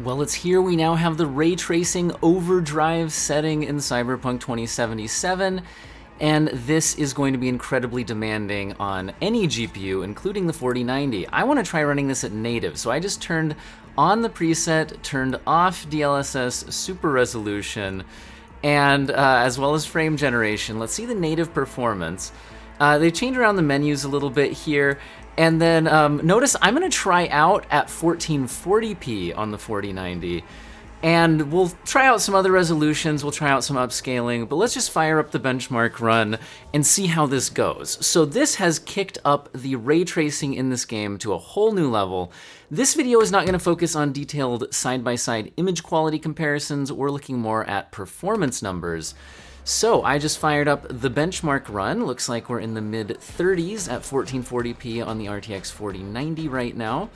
Well, it's here. We now have the ray tracing overdrive setting in Cyberpunk 2077, and this is going to be incredibly demanding on any GPU, including the 4090. I want to try running this at native, so I just turned on the preset, turned off DLSS super resolution, and as well as frame generation. Let's see the native performance. They've changed around the menus a little bit here. And then notice I'm going to try out at 1440p on the 4090. And we'll try out some other resolutions, we'll try out some upscaling, but let's just fire up the benchmark run and see how this goes. So this has kicked up the ray tracing in this game to a whole new level. This video is not going to focus on detailed side-by-side image quality comparisons. We're looking more at performance numbers. So I just fired up the benchmark run. Looks like we're in the mid-30s at 1440p on the RTX 4090 right now.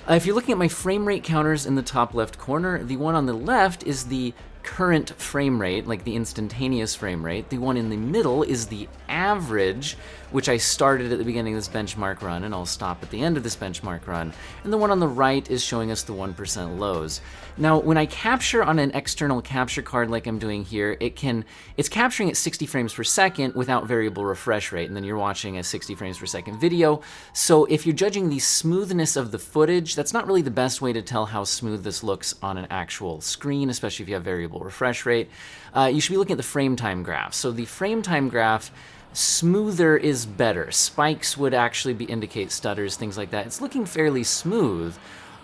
If you're looking at my frame rate counters in the top left corner, the one on the left is the current frame rate, like the instantaneous frame rate. The one in the middle is the average, which I started at the beginning of this benchmark run, and I'll stop at the end of this benchmark run. And the one on the right is showing us the 1% lows. Now, when I capture on an external capture card like I'm doing here, it's capturing at 60 frames per second without variable refresh rate, and then you're watching a 60 frames per second video. So if you're judging the smoothness of the footage, that's not really the best way to tell how smooth this looks on an actual screen, especially if you have variable refresh rate. You should be looking at the frame time graph. So the frame time graph, smoother is better. Spikes would actually indicate stutters, things like that. It's looking fairly smooth,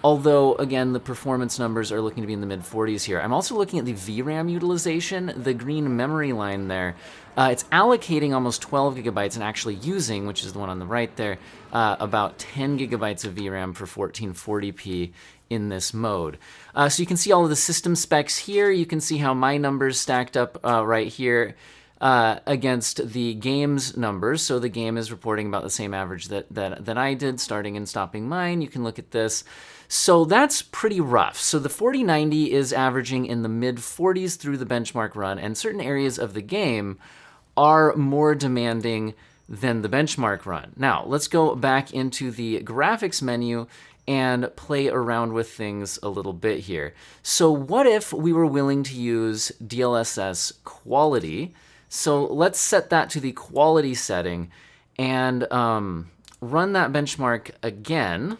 although, again, the performance numbers are looking to be in the mid-40s here. I'm also looking at the VRAM utilization, the green memory line there. It's allocating almost 12 gigabytes and actually using, which is the one on the right there, about 10 gigabytes of VRAM for 1440p in this mode. So you can see all of the system specs here. You can see how my numbers stacked up right here against the game's numbers. So the game is reporting about the same average that I did, starting and stopping mine. You can look at this. So that's pretty rough. So the 4090 is averaging in the mid-40s through the benchmark run, and certain areas of the game are more demanding than the benchmark run. Now, let's go back into the graphics menu and play around with things a little bit here. So what if we were willing to use DLSS quality? So let's set that to the quality setting and run that benchmark again.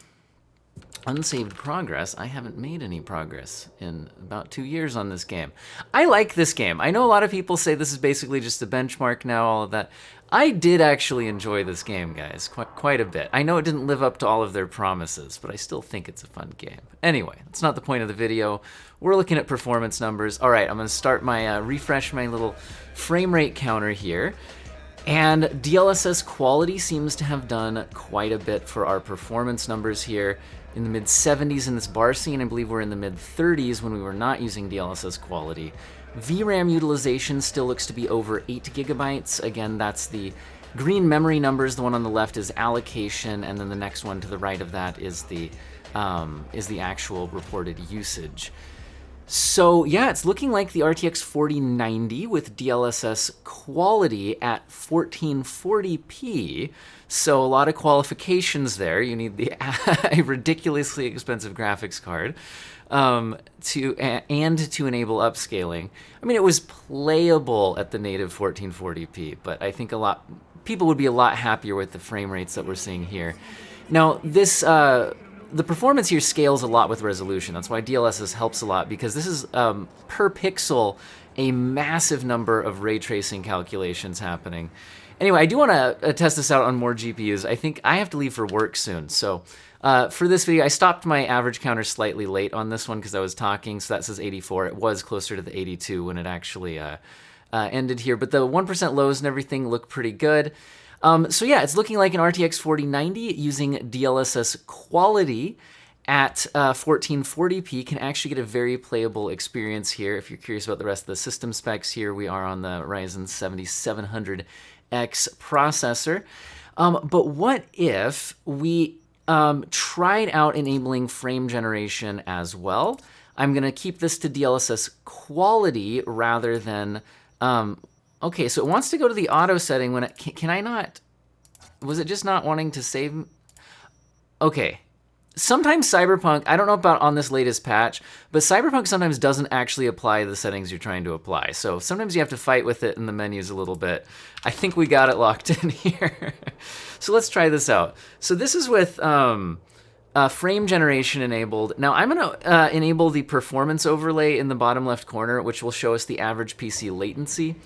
Unsaved progress. I haven't made any progress in about 2 years on this game. I like this game. I know a lot of people say this is basically just a benchmark now, all of that. I did actually enjoy this game, guys, quite a bit. I know it didn't live up to all of their promises, but I still think it's a fun game. Anyway, that's not the point of the video. We're looking at performance numbers. All right, I'm going to start my refresh my little frame rate counter here. And DLSS quality seems to have done quite a bit for our performance numbers here. In the mid-70s in this bar scene, I believe we're in the mid-30s when we were not using DLSS quality. VRAM utilization still looks to be over 8 gigabytes. Again, that's the green memory numbers. The one on the left is allocation, and then the next one to the right of that is the actual reported usage. So yeah, it's looking like the RTX 4090 with DLSS quality at 1440p. So a lot of qualifications there. You need a ridiculously expensive graphics card to enable upscaling. I mean, it was playable at the native 1440p, but I think people would be a lot happier with the frame rates that we're seeing here. Now, this the performance here scales a lot with resolution. That's why DLSS helps a lot, because this is per pixel a massive number of ray tracing calculations happening. Anyway, I do want to test this out on more GPUs. I think I have to leave for work soon. So for this video, I stopped my average counter slightly late on this one because I was talking. So that says 84. It was closer to the 82 when it actually ended here. But the 1% lows and everything look pretty good. So yeah, it's looking like an RTX 4090 using DLSS quality at 1440p can actually get a very playable experience here. If you're curious about the rest of the system specs here, we are on the Ryzen 7700X processor. But what if we tried out enabling frame generation as well? I'm going to keep this to DLSS quality rather than... okay, so it wants to go to the auto setting when it... Can I not... Was it just not wanting to save... Okay. sometimes Cyberpunk, I don't know about on this latest patch, but Cyberpunk sometimes doesn't actually apply the settings you're trying to apply. So sometimes you have to fight with it in the menus a little bit. I think we got it locked in here. So let's try this out. So this is with frame generation enabled. Now I'm going to enable the performance overlay in the bottom left corner, which will show us the average PC latency.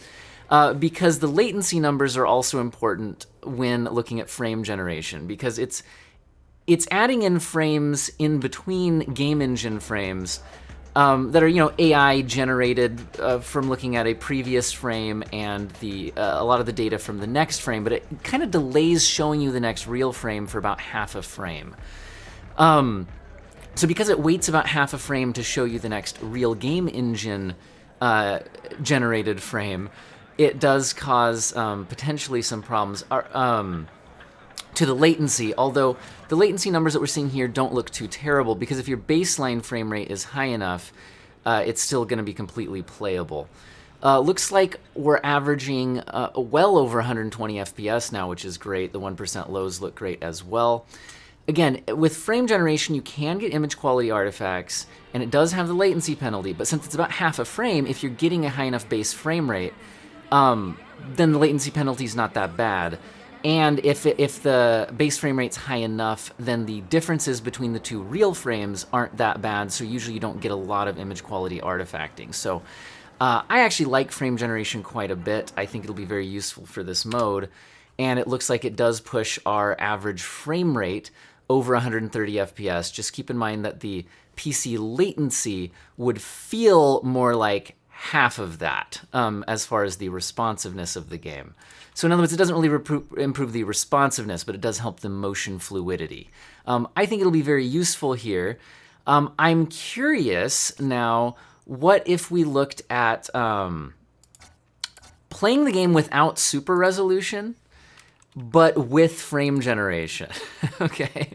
Because the latency numbers are also important when looking at frame generation, because it's adding in frames in between game engine frames that are, AI generated from looking at a previous frame and a lot of the data from the next frame, but it kind of delays showing you the next real frame for about half a frame. So because it waits about half a frame to show you the next real game engine generated frame, it does cause potentially some problems to the latency, although the latency numbers that we're seeing here don't look too terrible, because if your baseline frame rate is high enough, it's still going to be completely playable. Looks like we're averaging well over 120 FPS now, which is great. The 1% lows look great as well. Again, with frame generation, you can get image quality artifacts, and it does have the latency penalty, but since it's about half a frame, if you're getting a high enough base frame rate, then the latency penalty is not that bad. And if the base frame rate's high enough, then the differences between the two real frames aren't that bad, so usually you don't get a lot of image quality artifacting. So I actually like frame generation quite a bit. I think it'll be very useful for this mode, and it looks like it does push our average frame rate over 130 FPS. Just keep in mind that the PC latency would feel more like half of that as far as the responsiveness of the game. So in other words, it doesn't really improve the responsiveness, but it does help the motion fluidity. I think it'll be very useful here. I'm curious now, what if we looked at playing the game without super resolution, but with frame generation? Okay.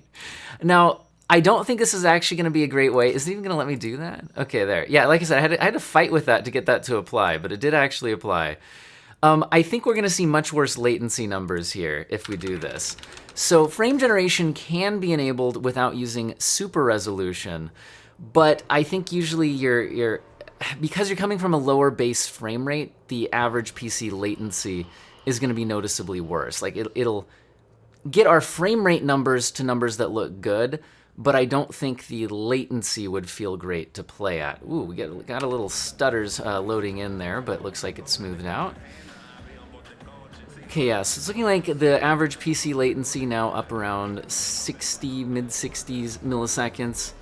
Now, I don't think this is actually going to be a great way. Is it even going to let me do that? Okay, there. Yeah, like I said, I had to fight with that to get that to apply, but it did actually apply. I think we're going to see much worse latency numbers here if we do this. So frame generation can be enabled without using super resolution, but I think usually because you're coming from a lower base frame rate, the average PC latency is going to be noticeably worse. Like it'll get our frame rate numbers to numbers that look good, but I don't think the latency would feel great to play at. Ooh, we got a little stutters loading in there, but it looks like it's smoothed out. Okay, yeah, so it's looking like the average PC latency now up around 60, mid-60s milliseconds.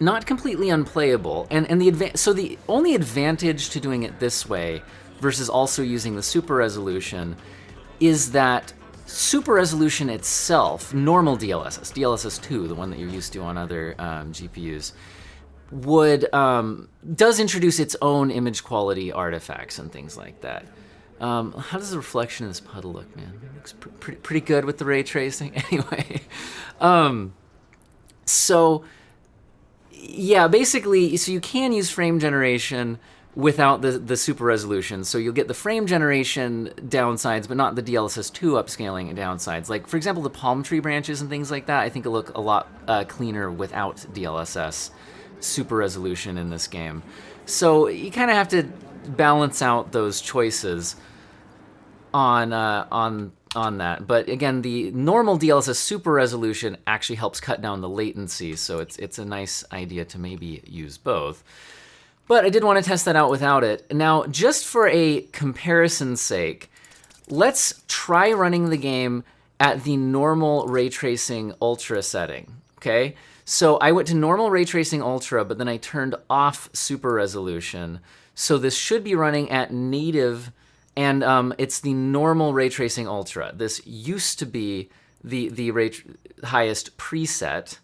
Not completely unplayable, and so the only advantage to doing it this way versus also using the super resolution is that super resolution itself, normal DLSS, DLSS 2, the one that you're used to on other GPUs, does introduce its own image quality artifacts and things like that. How does the reflection of this puddle look, man? It looks pretty good with the ray tracing. Anyway, so yeah, basically, so you can use frame generation without the super resolution. So you'll get the frame generation downsides, but not the DLSS 2 upscaling downsides. Like, for example, the palm tree branches and things like that, I think it'll look a lot cleaner without DLSS super resolution in this game. So you kind of have to balance out those choices on that. But again, the normal DLSS super resolution actually helps cut down the latency, so it's a nice idea to maybe use both. But I did want to test that out without it. Now, just for a comparison's sake, let's try running the game at the normal ray tracing ultra setting, okay? So I went to normal ray tracing ultra, but then I turned off super resolution. So this should be running at native, and it's the normal ray tracing ultra. This used to be the highest preset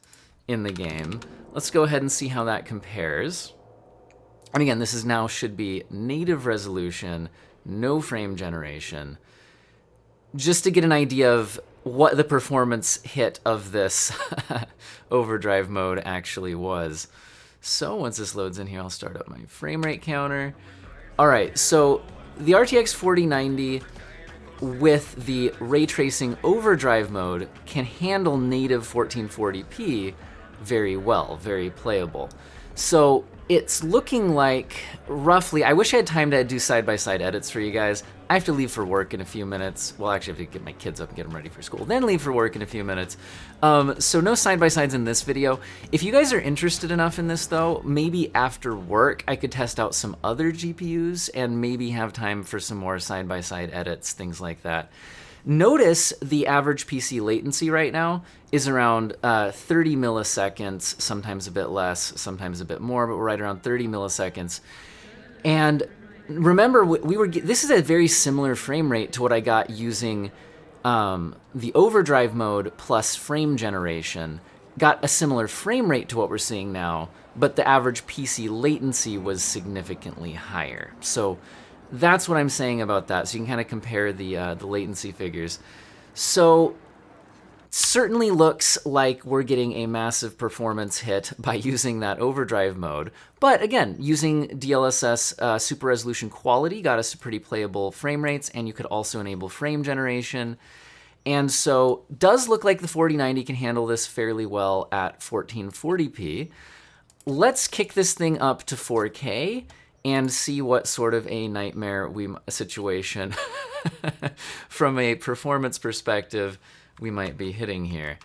in the game. Let's go ahead and see how that compares. And again, this is now should be native resolution, no frame generation, just to get an idea of what the performance hit of this overdrive mode actually was. So once this loads in here, I'll start up my frame rate counter. All right, so the RTX 4090 with the ray tracing overdrive mode, can handle native 1440p very well, very playable. So it's looking like roughly, I wish I had time to do side-by-side edits for you guys. I have to leave for work in a few minutes. Well, actually, I have to get my kids up and get them ready for school, then leave for work in a few minutes. So no side-by-sides in this video. If you guys are interested enough in this, though, maybe after work, I could test out some other GPUs and maybe have time for some more side-by-side edits, things like that. Notice the average PC latency right now is around 30 milliseconds, sometimes a bit less, sometimes a bit more, but we're right around 30 milliseconds. And remember, this is a very similar frame rate to what I got using the overdrive mode plus frame generation. Got a similar frame rate to what we're seeing now, but the average PC latency was significantly higher. So that's what I'm saying about that. So you can kind of compare the latency figures. So certainly looks like we're getting a massive performance hit by using that overdrive mode. But again, using DLSS super resolution quality got us to pretty playable frame rates, and you could also enable frame generation. And so does look like the 4090 can handle this fairly well at 1440p. Let's kick this thing up to 4K and see what sort of a nightmare situation from a performance perspective we might be hitting here.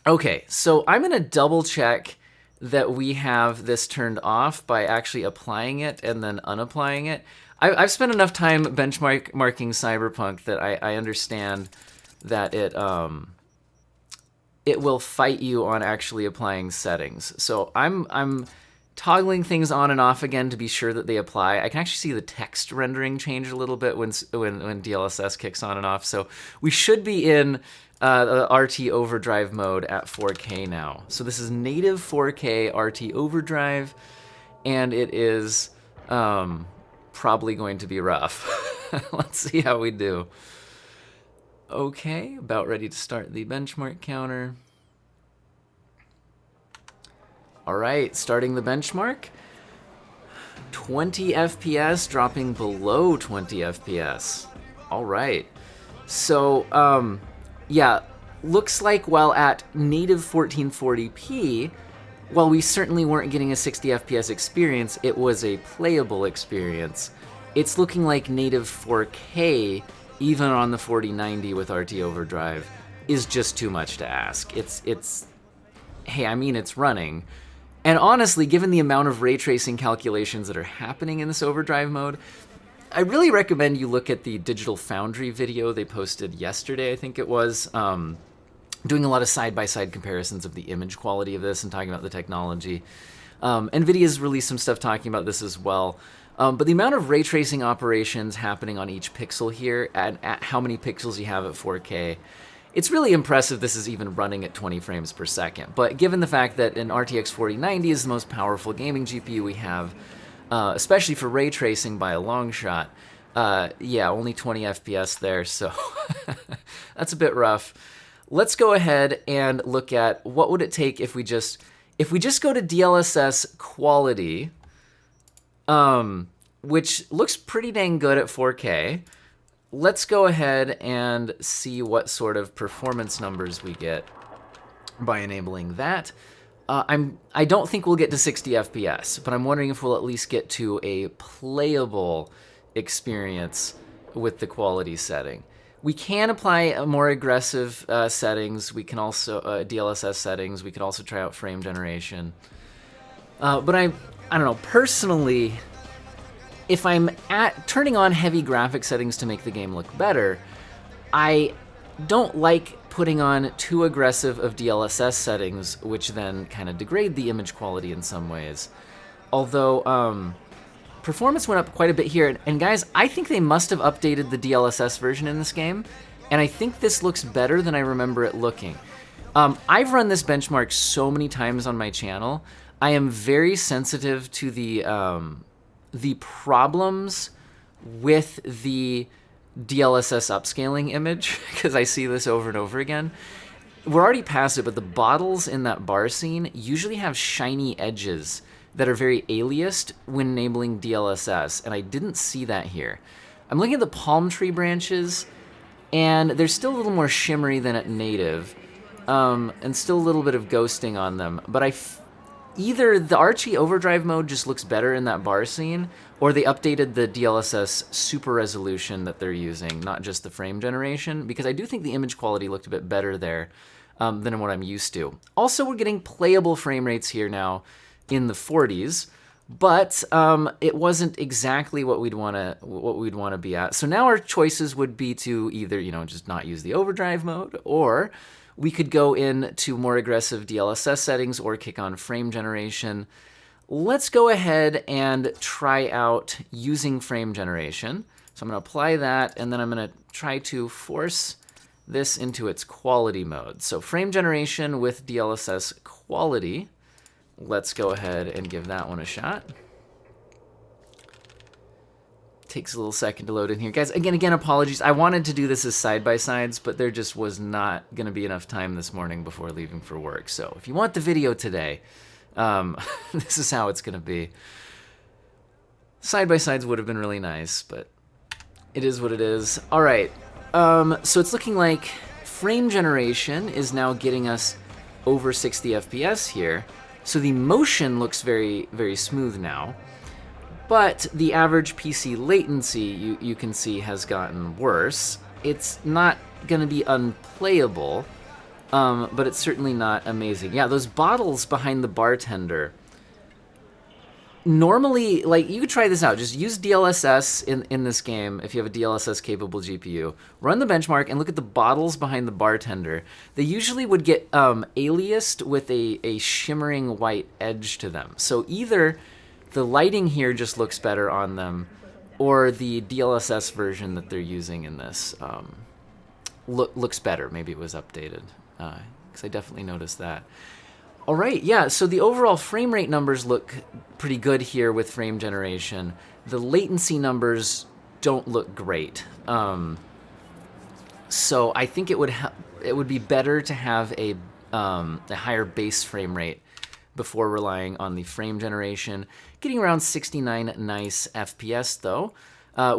Okay, so I'm gonna double check that we have this turned off by actually applying it and then unapplying it. I've spent enough time benchmarking Cyberpunk that I understand that it will fight you on actually applying settings. So I'm toggling things on and off again to be sure that they apply. I can actually see the text rendering change a little bit when DLSS kicks on and off. So we should be in RT overdrive mode at 4K now. So this is native 4K RT overdrive, and it is probably going to be rough. Let's see how we do. Okay, about ready to start the benchmark counter. All right, starting the benchmark. 20 FPS, dropping below 20 FPS. All right. So, yeah, looks like while at native 1440p, while we certainly weren't getting a 60 FPS experience, it was a playable experience. It's looking like native 4K, even on the 4090 with RT Overdrive, is just too much to ask. Hey, I mean, it's running. And honestly, given the amount of ray tracing calculations that are happening in this overdrive mode, I really recommend you look at the Digital Foundry video they posted yesterday, I think it was, doing a lot of side-by-side comparisons of the image quality of this and talking about the technology. NVIDIA's released some stuff talking about this as well. But the amount of ray tracing operations happening on each pixel here, and at how many pixels you have at 4K, it's really impressive this is even running at 20 frames per second. But given the fact that an RTX 4090 is the most powerful gaming GPU we have, especially for ray tracing by a long shot, yeah, only 20 FPS there, so that's a bit rough. Let's go ahead and look at what would it take if we just go to DLSS quality, which looks pretty dang good at 4K. Let's go ahead and see what sort of performance numbers we get by enabling that. I don't think we'll get to 60 FPS, but I'm wondering if we'll at least get to a playable experience with the quality setting. We can apply more aggressive settings. We can also DLSS settings. We could also try out frame generation. But I don't know, personally, if I'm turning on heavy graphic settings to make the game look better, I don't like putting on too aggressive of DLSS settings, which then kind of degrade the image quality in some ways. Although performance went up quite a bit here, and guys, I think they must have updated the DLSS version in this game, and I think this looks better than I remember it looking. I've run this benchmark so many times on my channel. I am very sensitive to the problems with the DLSS upscaling image, because I see this over and over again. We're already past it, but the bottles in that bar scene usually have shiny edges that are very aliased when enabling DLSS, and I didn't see that here. I'm looking at the palm tree branches, and they're still a little more shimmery than at native, and still a little bit of ghosting on them. But either the Archie Overdrive mode just looks better in that bar scene, or they updated the DLSS super resolution that they're using, not just the frame generation, because I do think the image quality looked a bit better there than what I'm used to. Also, we're getting playable frame rates here now in the 40s, but it wasn't exactly what we'd want to be at. So now our choices would be to either, just not use the overdrive mode, or we could go into more aggressive DLSS settings or kick on frame generation. Let's go ahead and try out using frame generation. So I'm going to apply that, and then I'm going to try to force this into its quality mode. So frame generation with DLSS quality. Let's go ahead and give that one a shot. Takes a little second to load in here. Guys, again, apologies. I wanted to do this as side-by-sides, but there just was not going to be enough time this morning before leaving for work. So if you want the video today, this is how it's going to be. Side-by-sides would have been really nice, but it is what it is. All right. So it's looking like frame generation is now getting us over 60 FPS here. So the motion looks very, very smooth now. But the average PC latency, you can see, has gotten worse. It's not going to be unplayable, but it's certainly not amazing. Yeah, those bottles behind the bartender. Normally, you could try this out. Just use DLSS in this game if you have a DLSS-capable GPU. Run the benchmark and look at the bottles behind the bartender. They usually would get aliased with a shimmering white edge to them. So either the lighting here just looks better on them, or the DLSS version that they're using in this looks better. Maybe it was updated, because I definitely noticed that. All right, yeah, so the overall frame rate numbers look pretty good here with frame generation. The latency numbers don't look great. So I think it would be better to have a higher base frame rate before relying on the frame generation. Getting around 69 nice FPS though,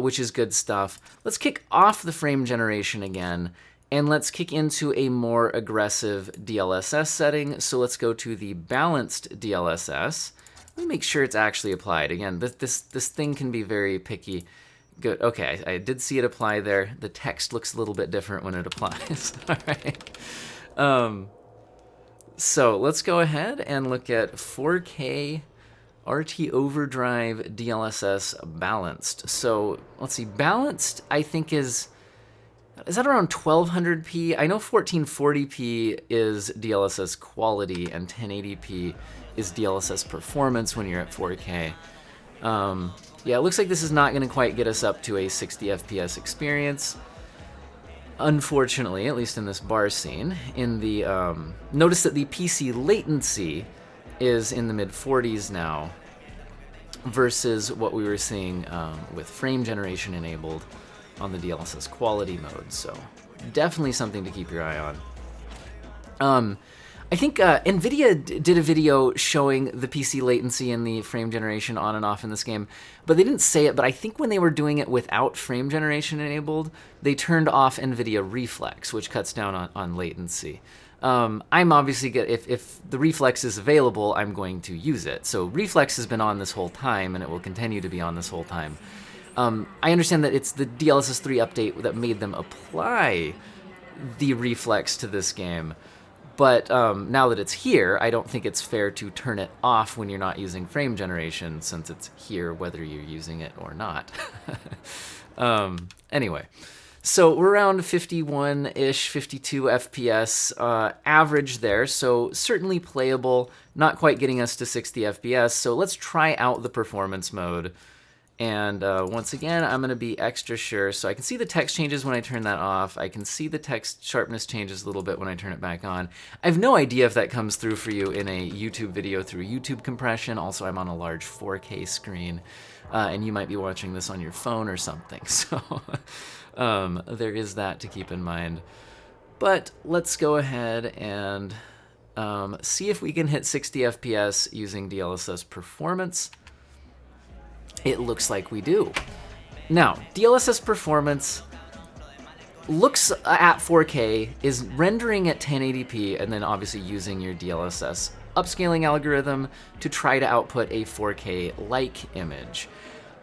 which is good stuff. Let's kick off the frame generation again, and let's kick into a more aggressive DLSS setting. So let's go to the balanced DLSS. Let me make sure it's actually applied. Again, this thing can be very picky. Good, okay, I did see it apply there. The text looks a little bit different when it applies. All right. So let's go ahead and look at 4K RT Overdrive DLSS balanced. So let's see, balanced I think is that around 1200p? I know 1440p is DLSS quality and 1080p is DLSS performance when you're at 4K. Yeah, it looks like this is not going to quite get us up to a 60 FPS experience. Unfortunately, at least in this bar scene, in the notice that the PC latency is in the mid-40s now versus what we were seeing with frame generation enabled on the DLSS quality mode. So definitely something to keep your eye on. I think NVIDIA did a video showing the PC latency and the frame generation on and off in this game, but they didn't say it, but I think when they were doing it without frame generation enabled, they turned off NVIDIA Reflex, which cuts down on latency. I'm obviously, if the Reflex is available, I'm going to use it. So Reflex has been on this whole time, and it will continue to be on this whole time. I understand that it's the DLSS 3 update that made them apply the Reflex to this game. But now that it's here, I don't think it's fair to turn it off when you're not using frame generation, since it's here whether you're using it or not. Anyway, so we're around 51-ish, 52 FPS average there, so certainly playable, not quite getting us to 60 FPS. So let's try out the performance mode. And once again, I'm going to be extra sure. So I can see the text changes when I turn that off. I can see the text sharpness changes a little bit when I turn it back on. I have no idea if that comes through for you in a YouTube video through YouTube compression. Also, I'm on a large 4K screen, and you might be watching this on your phone or something. So there is that to keep in mind. But let's go ahead and see if we can hit 60 FPS using DLSS performance. It looks like we do. Now, DLSS performance looks at 4K, is rendering at 1080p, and then obviously using your DLSS upscaling algorithm to try to output a 4K-like image.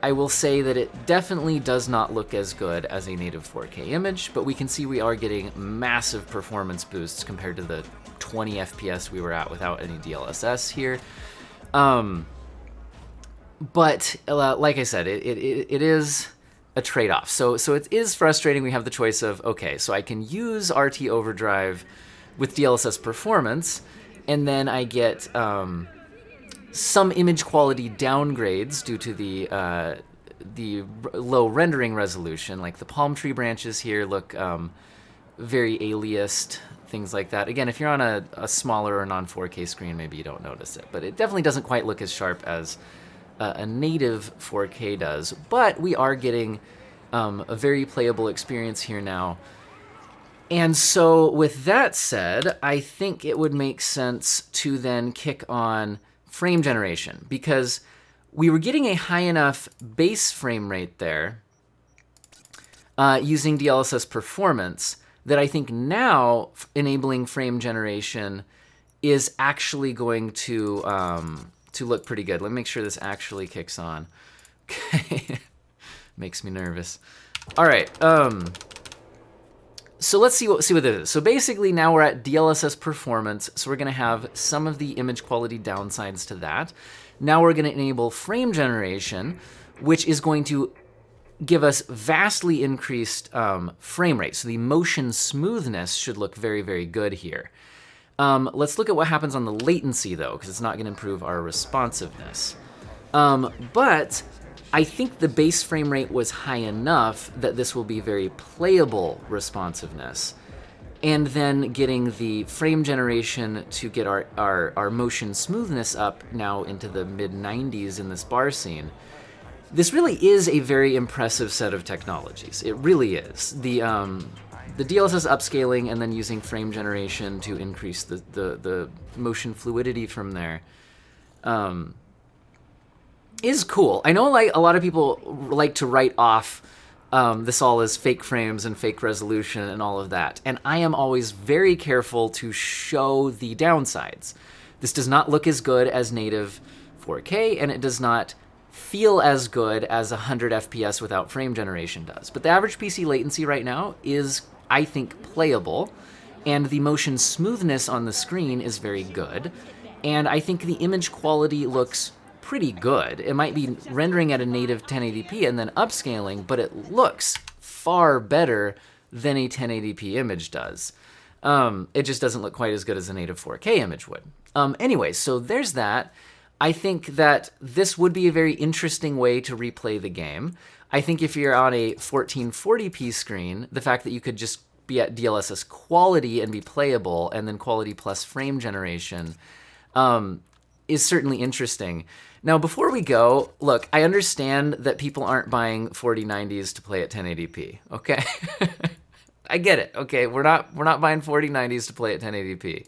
I will say that it definitely does not look as good as a native 4K image, but we can see we are getting massive performance boosts compared to the 20 FPS we were at without any DLSS here. But like I said, it is a trade-off. So it is frustrating. We have the choice of, okay, so I can use RT Overdrive with DLSS performance, and then I get some image quality downgrades due to the low rendering resolution. Like the palm tree branches here look very aliased, things like that. Again, if you're on a smaller or non-4K screen, maybe you don't notice it, but it definitely doesn't quite look as sharp as a native 4K does. But we are getting a very playable experience here now. And so with that said, I think it would make sense to then kick on frame generation, because we were getting a high enough base frame rate there using DLSS performance that I think now enabling frame generation is actually going to look pretty good. Let me make sure this actually kicks on. Okay, makes me nervous. All right, so let's see what it is. So basically now we're at DLSS performance, so we're gonna have some of the image quality downsides to that. Now we're gonna enable frame generation, which is going to give us vastly increased frame rate. So the motion smoothness should look very, very good here. Let's look at what happens on the latency though, because it's not gonna improve our responsiveness. But I think the base frame rate was high enough that this will be very playable responsiveness. And then getting the frame generation to get our motion smoothness up now into the mid-90s in this bar scene. This really is a very impressive set of technologies. It really is. The DLSS upscaling and then using frame generation to increase the motion fluidity from there is cool. I know like a lot of people like to write off this all as fake frames and fake resolution and all of that, and I am always very careful to show the downsides. This does not look as good as native 4K, and it does not feel as good as 100 FPS without frame generation does. But the average PC latency right now is, I think, playable, and the motion smoothness on the screen is very good, and I think the image quality looks pretty good. It might be rendering at a native 1080p and then upscaling, but it looks far better than a 1080p image does. It just doesn't look quite as good as a native 4K image would. Anyway, so there's that. I think that this would be a very interesting way to replay the game. I think if you're on a 1440p screen, the fact that you could just be at DLSS quality and be playable, and then quality plus frame generation, is certainly interesting. Now, before we go, look, I understand that people aren't buying 4090s to play at 1080p, okay? I get it, okay? We're not buying 4090s to play at 1080p.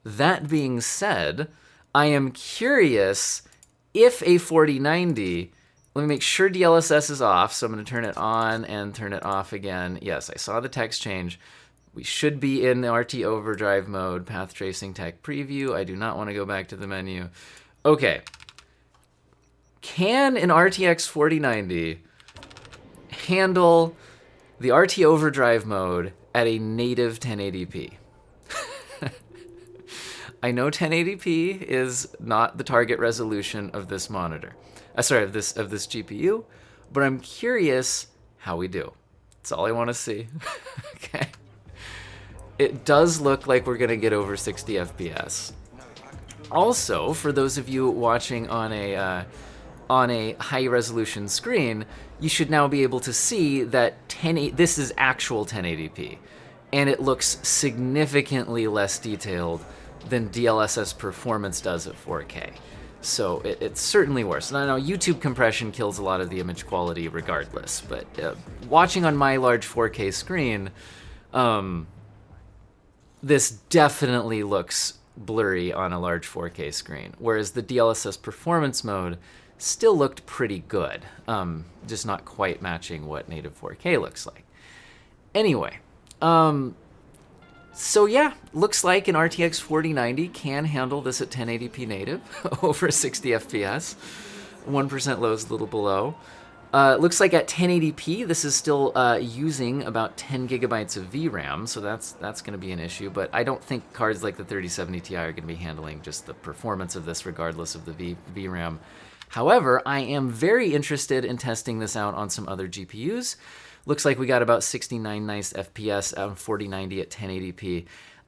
That being said, I am curious if a 4090, let me make sure DLSS is off, so I'm gonna turn it on and turn it off again. Yes, I saw the text change. We should be in the RT Overdrive mode, path tracing tech preview. I do not want to go back to the menu. Okay. Can an RTX 4090 handle the RT Overdrive mode at a native 1080p? I know 1080p is not the target resolution of this monitor. Of this GPU, but I'm curious how we do. That's all I want to see. Okay. It does look like we're gonna get over 60 FPS. Also, for those of you watching on a high resolution screen, you should now be able to see that this is actual 1080p, and it looks significantly less detailed than DLSS performance does at 4K. So it's certainly worse. And I know YouTube compression kills a lot of the image quality regardless, but watching on my large 4K screen, this definitely looks blurry on a large 4K screen, whereas the DLSS performance mode still looked pretty good, just not quite matching what native 4K looks like. Anyway, so yeah, looks like an RTX 4090 can handle this at 1080p native over 60 FPS. 1% low is a little below. Looks like at 1080p, this is still using about 10 gigabytes of VRAM, so that's going to be an issue. But I don't think cards like the 3070 Ti are going to be handling just the performance of this, regardless of the VRAM. However, I am very interested in testing this out on some other GPUs. Looks like we got about 69 nice FPS on 4090 at 1080p.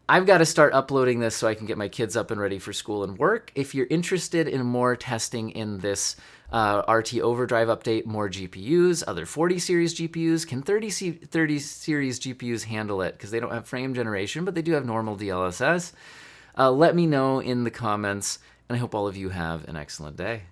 I've got to start uploading this so I can get my kids up and ready for school and work. If you're interested in more testing in this RT Overdrive update, more GPUs, other 40 series GPUs, can 30 series GPUs handle it? Because they don't have frame generation, but they do have normal DLSS. Let me know in the comments, and I hope all of you have an excellent day.